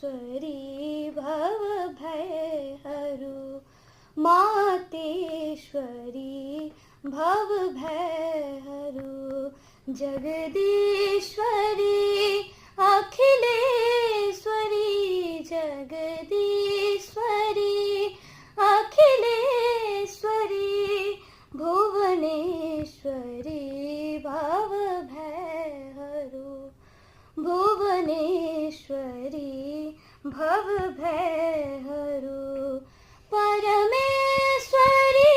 भव भय हरो। मातेश्वरी भव भय हरो। जगदीश्वरी अखिलेश्वरी जगदीश्वरी अखिलेश्वरी भुवनेश्वरी भव भय हरो। भुवनेश्वरी भव भय हरो। परमेश्वरी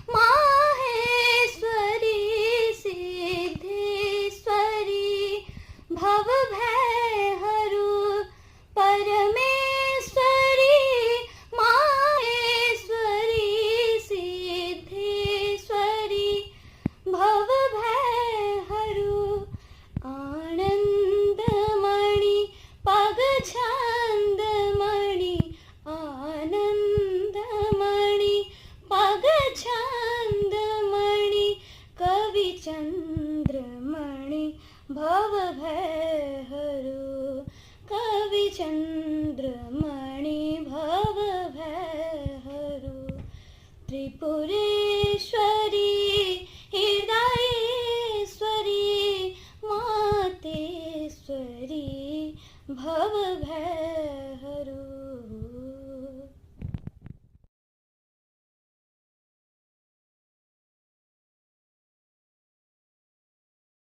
माहेश्वरी सिद्धेश्वरी भव भय हरो। परमेश्वरी माहेश्वरी सिद्धेश्वरी भव भय हरो। आनंदमणि पग छंदमणि आनंदमणि पग छंदमणि कवि चंद्रमणि भव भय हरो। कवि चंद्रमणि भव भय हरो। त्रिपुरेश्वरी हृदयेश्वरी मातेश्वरी भव भय